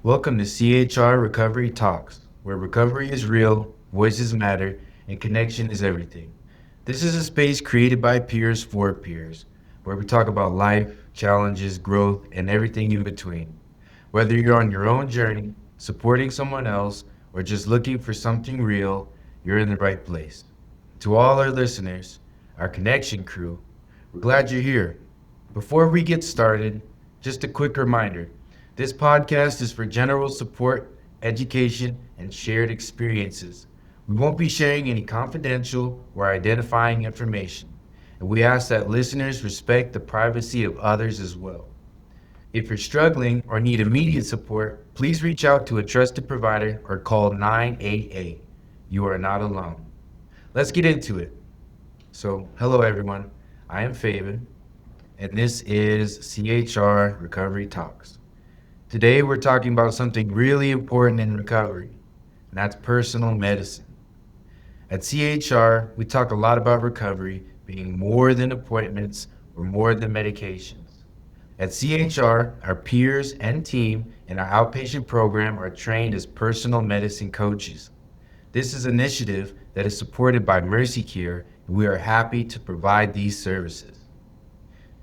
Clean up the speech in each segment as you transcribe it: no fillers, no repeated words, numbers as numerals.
Welcome to CHR Recovery Talks, where recovery is real, voices matter, and connection is everything. This is a space created by peers for peers, where we talk about life, challenges, growth, and everything in between. Whether you're on your own journey, supporting someone else, or just looking for something real, you're in the right place. To all our listeners, our connection crew, we're glad you're here. Before we get started, just a quick reminder. This podcast is for general support, education, and shared experiences. We won't be sharing any confidential or identifying information, and we ask that listeners respect the privacy of others as well. If you're struggling or need immediate support, please reach out to a trusted provider or call 988. You are not alone. Let's get into it. So, hello everyone. I am Faven, and this is CHR Recovery Talks. Today we're talking about something really important in recovery, and that's personal medicine. At CHR, we talk a lot about recovery being more than appointments or more than medications. At CHR, our peers and team in our outpatient program are trained as personal medicine coaches. This is an initiative that is supported by Mercy Care, and we are happy to provide these services.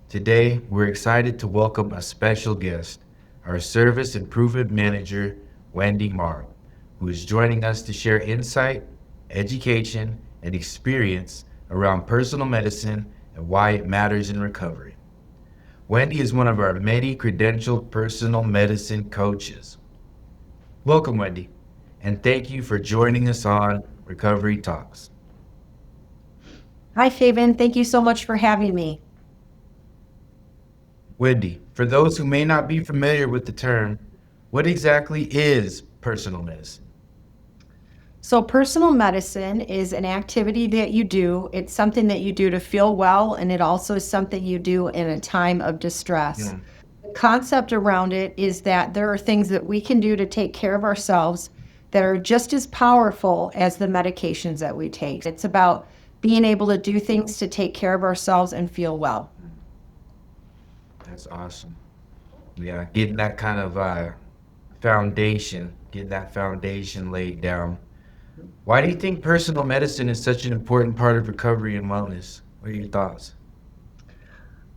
Today, we're excited to welcome a special guest, our Service Improvement Manager, Wendy Morrow, who is joining us to share insight, education, and experience around personal medicine and why it matters in recovery. Wendy is one of our many credentialed personal medicine coaches. Welcome, Wendy, and thank you for joining us on Recovery Talks. Hi, Fabian. Thank you so much for having me. Wendy, for those who may not be familiar with the term, what exactly is personal medicine? So, personal medicine is an activity that you do. It's something that you do to feel well, and it also is something you do in a time of distress. Yeah. The concept around it is that there are things that we can do to take care of ourselves that are just as powerful as the medications that we take. It's about being able to do things to take care of ourselves and feel well. That's awesome. Yeah, getting that kind of foundation, getting that foundation laid down. Why do you think personal medicine is such an important part of recovery and wellness? What are your thoughts?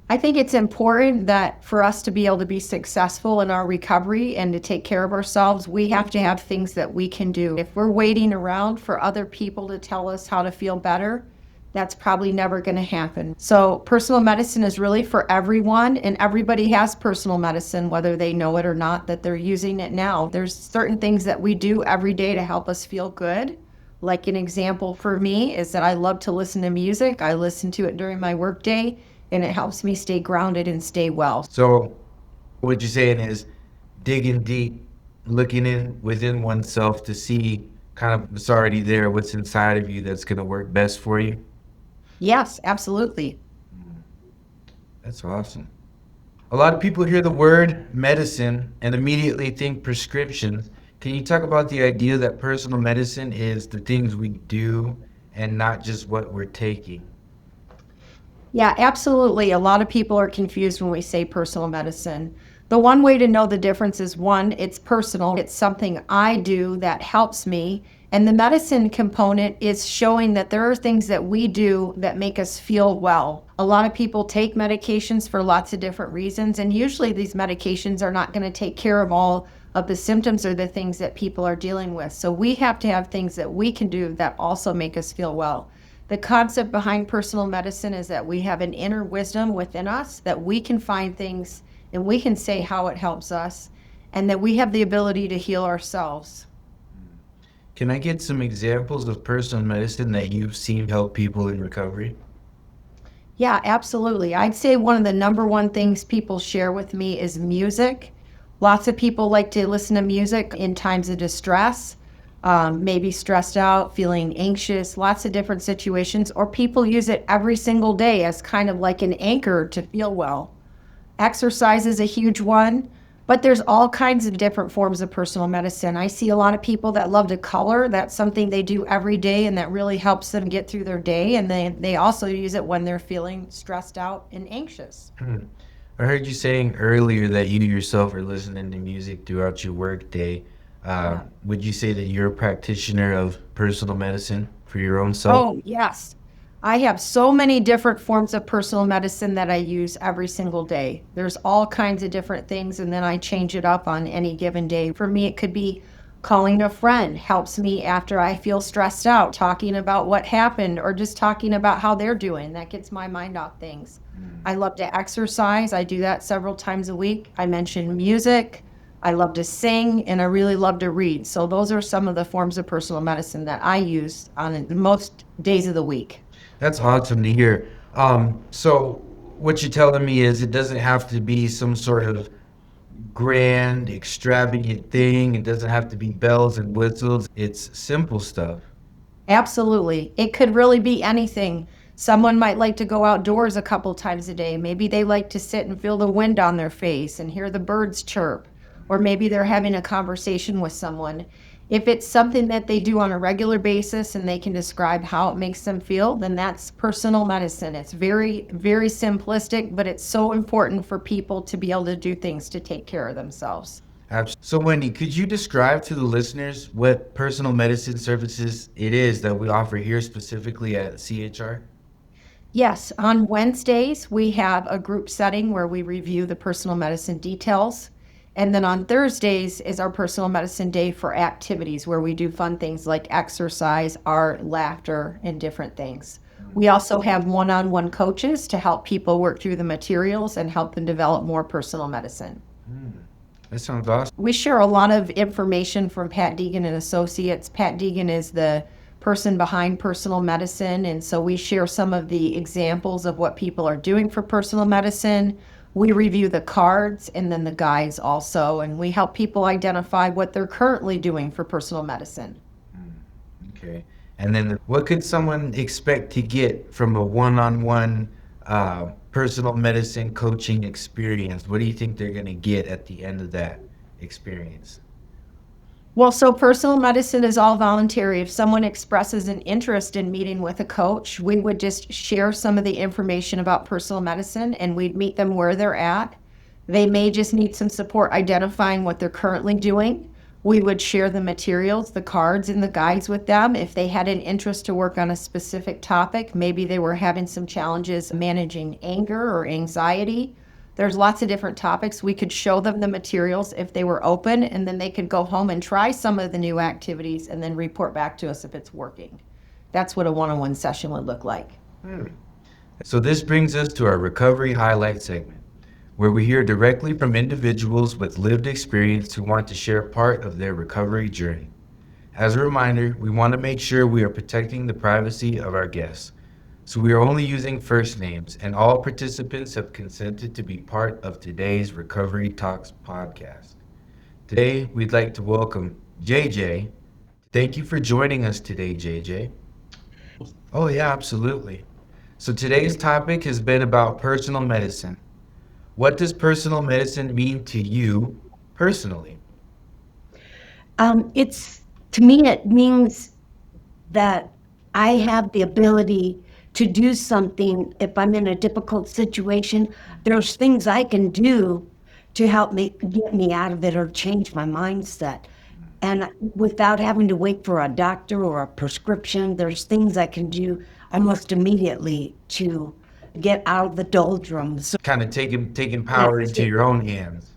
I think it's important that for us to be able to be successful in our recovery and to take care of ourselves, we have to have things that we can do. If we're waiting around for other people to tell us how to feel better, that's probably never going to happen. So personal medicine is really for everyone, and everybody has personal medicine, whether they know it or not, that they're using it now. There's certain things that we do every day to help us feel good. Like an example for me is that I love to listen to music. I listen to it during my workday, and it helps me stay grounded and stay well. So, what you're saying is digging deep, looking in within oneself to see kind of what's already there, what's inside of you that's going to work best for you. Yes, absolutely. That's awesome. A lot of people hear the word medicine and immediately think prescriptions. Can you talk about the idea that personal medicine is the things we do and not just what we're taking? Yeah, absolutely. A lot of people are confused when we say personal medicine. The one way to know the difference is one, it's personal. It's something I do that helps me. And the medicine component is showing that there are things that we do that make us feel well. A lot of people take medications for lots of different reasons, and usually these medications are not going to take care of all of the symptoms or the things that people are dealing with. So we have to have things that we can do that also make us feel well. The concept behind personal medicine is that we have an inner wisdom within us, that we can find things and we can say how it helps us, and that we have the ability to heal ourselves. Can I get some examples of personal medicine that you've seen help people in recovery? Yeah, absolutely. I'd say one of the number one things people share with me is music. Lots of people like to listen to music in times of distress, maybe stressed out, feeling anxious, lots of different situations, or people use it every single day as kind of like an anchor to feel well. Exercise is a huge one, but there's all kinds of different forms of personal medicine. I see a lot of people that love to color. That's something they do every day, and that really helps them get through their day. And they also use it when they're feeling stressed out and anxious. I heard you saying earlier that you yourself are listening to music throughout your work day. Yeah. Would you say that you're a practitioner of personal medicine for your own self? Oh, yes. I have so many different forms of personal medicine that I use every single day. There's all kinds of different things, and then I change it up on any given day. For me, it could be calling a friend, helps me after I feel stressed out, talking about what happened, or just talking about how they're doing. That gets my mind off things. I love to exercise. I do that several times a week. I mentioned music. I love to sing, and I really love to read. So those are some of the forms of personal medicine that I use on most days of the week. That's awesome to hear. So what you're telling me is it doesn't have to be some sort of grand, extravagant thing. It doesn't have to be bells and whistles. It's simple stuff. Absolutely. It could really be anything. Someone might like to go outdoors a couple times a day. Maybe they like to sit and feel the wind on their face and hear the birds chirp. Or maybe they're having a conversation with someone. If it's something that they do on a regular basis and they can describe how it makes them feel, then that's personal medicine. It's very, very simplistic, but it's so important for people to be able to do things to take care of themselves. So, Wendy, could you describe to the listeners what personal medicine services it is that we offer here specifically at CHR? Yes, on Wednesdays, we have a group setting where we review the personal medicine details. And then on Thursdays is our personal medicine day for activities where we do fun things like exercise, art, laughter, and different things. We also have one on one coaches to help people work through the materials and help them develop more personal medicine. That sounds awesome. We share a lot of information from Pat Deegan and Associates. Pat Deegan is the person behind personal medicine, and so we share some of the examples of what people are doing for personal medicine. We review the cards and then the guides also, and we help people identify what they're currently doing for personal medicine. Okay. And then what could someone expect to get from a one-on-one personal medicine coaching experience? What do you think they're going to get at the end of that experience? Well, so personal medicine is all voluntary. If someone expresses an interest in meeting with a coach, we would just share some of the information about personal medicine and we'd meet them where they're at. They may just need some support identifying what they're currently doing. We would share the materials, the cards, and the guides with them. If they had an interest to work on a specific topic, maybe they were having some challenges managing anger or anxiety. There's lots of different topics. We could show them the materials if they were open, and then they could go home and try some of the new activities and then report back to us if it's working. That's what a one-on-one session would look like. So this brings us to our recovery highlight segment, where we hear directly from individuals with lived experience who want to share part of their recovery journey. As a reminder, we want to make sure we are protecting the privacy of our guests. So we are only using first names, and all participants have consented to be part of today's Recovery Talks podcast. Today, we'd like to welcome JJ. Thank you for joining us today, JJ. Oh, yeah, absolutely. So today's topic has been about personal medicine. What does personal medicine mean to you personally? It's to me, it means that I have the ability to do something if I'm in a difficult situation. There's things I can do to help me get me out of it or change my mindset. And without having to wait for a doctor or a prescription, there's things I can do almost immediately to get out of the doldrums. Kind of taking power into your own hands.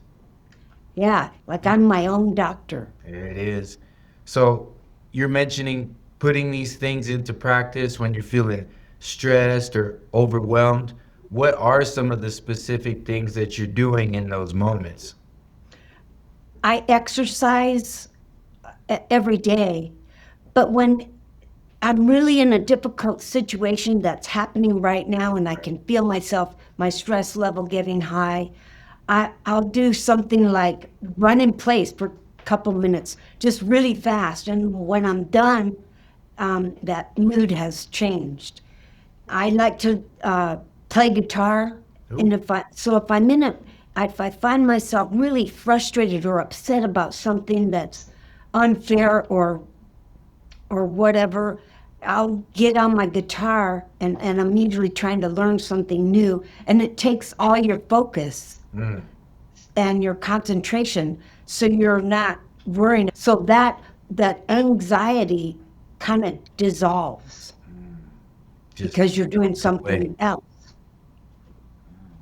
Yeah, like I'm my own doctor. There it is. So you're mentioning putting these things into practice when you're feeling stressed or overwhelmed. What are some of the specific things that you're doing in those moments? I exercise every day, but when I'm really in a difficult situation that's happening right now and I can feel myself, my stress level getting high, I'll do something like run in place for a couple minutes, just really fast. And when I'm done, that mood has changed. I like to play guitar, and if I find myself really frustrated or upset about something that's unfair or whatever, I'll get on my guitar and I'm usually trying to learn something new, and it takes all your focus Mm. and your concentration, so you're not worrying. So that anxiety kind of dissolves Just because you're doing goes away. something else.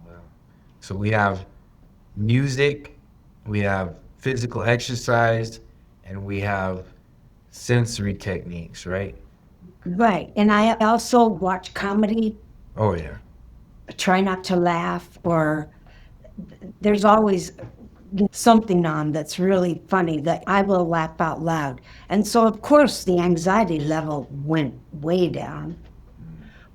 Wow. So we have music, we have physical exercise, and we have sensory techniques, right? Right. And I also watch comedy, Oh yeah. try not to laugh, or there's always something on that's really funny that I will laugh out loud. And so, of course, the anxiety level went way down.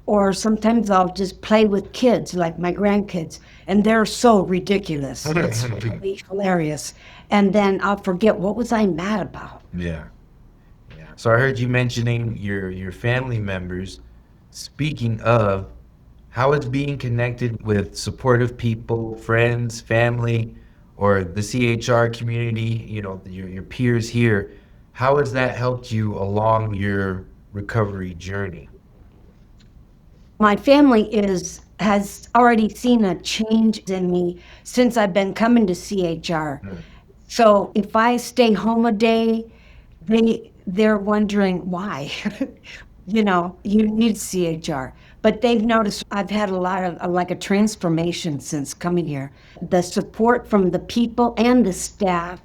Or sometimes I'll just play with kids, like my grandkids, and they're so ridiculous. It's really hilarious. And then I'll forget, what was I mad about? Yeah. Yeah. So I heard you mentioning your family members. Speaking of, how is being connected with supportive people, friends, family, or the CHR community, your peers here, how has that helped you along your recovery journey? My family has already seen a change in me since I've been coming to CHR. Mm. So if I stay home a day, they're wondering why. You need CHR. But they've noticed I've had a lot of like a transformation since coming here. The support from the people and the staff,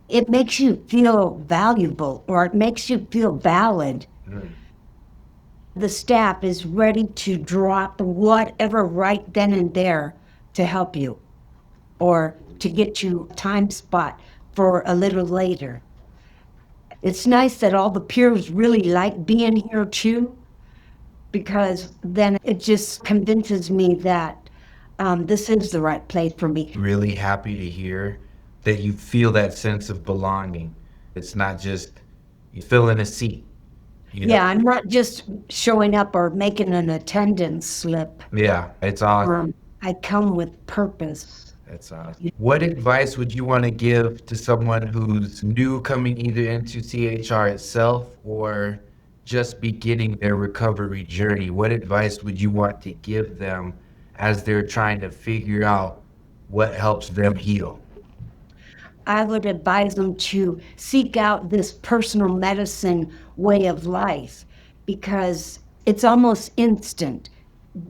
it makes you feel valuable, or it makes you feel valid. Mm. The staff is ready to drop whatever right then and there to help you, or to get you time spot for a little later. It's nice that all the peers really like being here too, because then it just convinces me that this is the right place for me. Really happy to hear that you feel that sense of belonging. It's not just you fill in a seat, you know? Yeah, I'm not just showing up or making an attendance slip. Yeah, it's awesome. I come with purpose. That's awesome. What advice would you want to give to someone who's new coming either into CHR itself or just beginning their recovery journey? What advice would you want to give them as they're trying to figure out what helps them heal? I would advise them to seek out this personal medicine way of life, because it's almost instant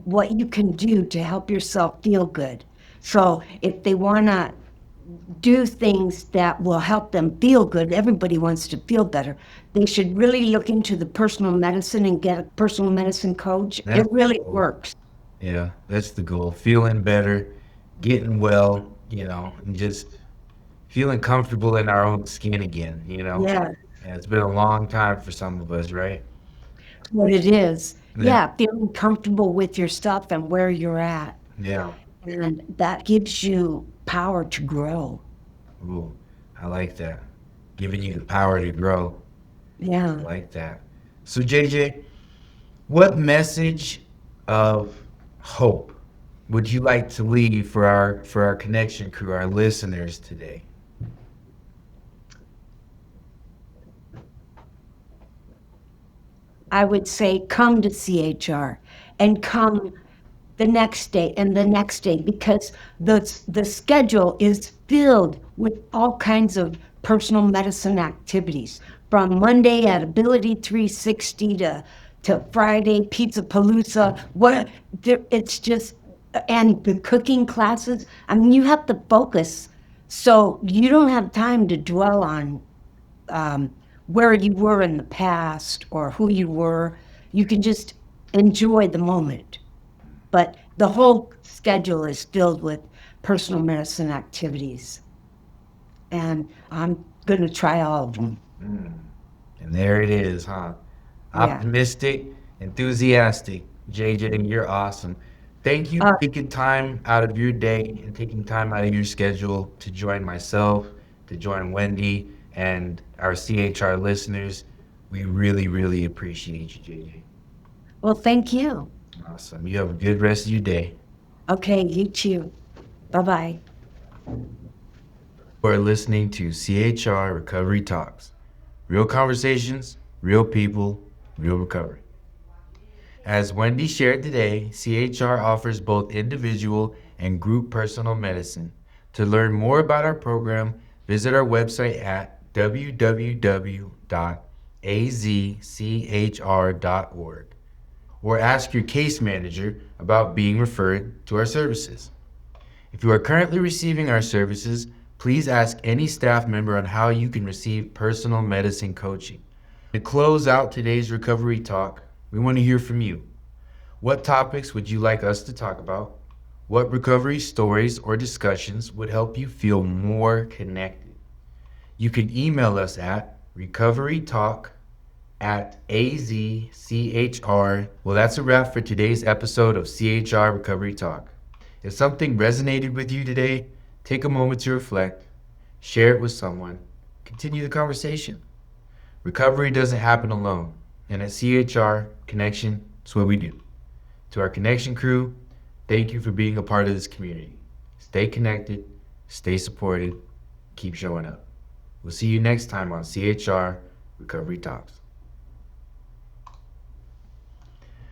what you can do to help yourself feel good. So if they want to do things that will help them feel good, everybody wants to feel better. They should really look into the personal medicine and get a personal medicine coach. It That's really cool. works. Yeah, that's the goal. Feeling better, getting well, and just feeling comfortable in our own skin again. Yeah, Yeah, it's been a long time for some of us, right? what it is. Yeah. Yeah, feeling comfortable with your stuff and where you're at. Yeah. And that gives you power to grow. Ooh, I like that. Giving you the power to grow. I Yeah. like that. So JJ, what message of hope would you like to leave for our connection crew, our listeners today? I would say come to CHR, and come the next day and the next day, because the schedule is filled with all kinds of personal medicine activities, from Monday at Ability 360 to Friday Pizza Palooza. It's just, and the cooking classes. I mean, you have to focus, so you don't have time to dwell on um, where you were in the past or who you were. You can just enjoy the moment. But the whole schedule is filled with personal medicine activities. And I'm going to try all of them. And there it is, huh? Yeah. Optimistic, enthusiastic. JJ, you're awesome. Thank you Uh, for taking time out of your day and taking time out of your schedule to join myself, to join Wendy and our CHR listeners. We really, really appreciate you, JJ. well, thank you. Awesome. You have a good rest of your day. Okay, you too. Bye bye. You are listening to CHR Recovery Talks. Real conversations, real people, real recovery. As Wendy shared today, CHR offers both individual and group personal medicine. To learn more about our program, visit our website at www.azchr.org or ask your case manager about being referred to our services. If you are currently receiving our services, please ask any staff member on how you can receive personal medicine coaching. To close out today's recovery talk, we want to hear from you. What topics would you like us to talk about? What recovery stories or discussions would help you feel more connected? You can email us at recoverytalk@azchr. Well, that's a wrap for today's episode of CHR Recovery Talk. If something resonated with you today, take a moment to reflect, share it with someone, continue the conversation. Recovery doesn't happen alone, and at CHR, connection is what we do. To our connection crew, thank you for being a part of this community. Stay connected, stay supported, keep showing up. We'll see you next time on CHR Recovery Talks.